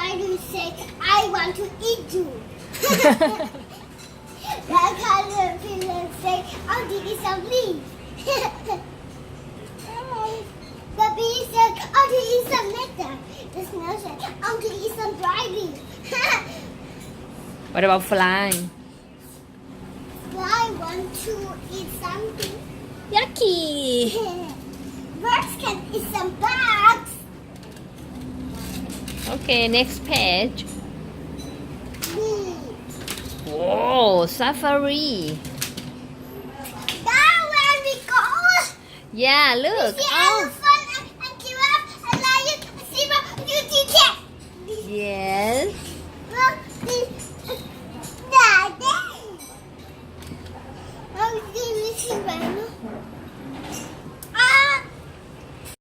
try to say, I want to eat you. Like how the pigeon say, I want to eat some leaves. The bee said, I want to eat some nectar. The snail said, I want to eat some dry leaves. What about fly? I want to eat something. Yucky. Birds can eat some bugs. Okay, next page. Hmm. Whoa, safari. That's where we go. Yeah, look. We see Oh, elephant.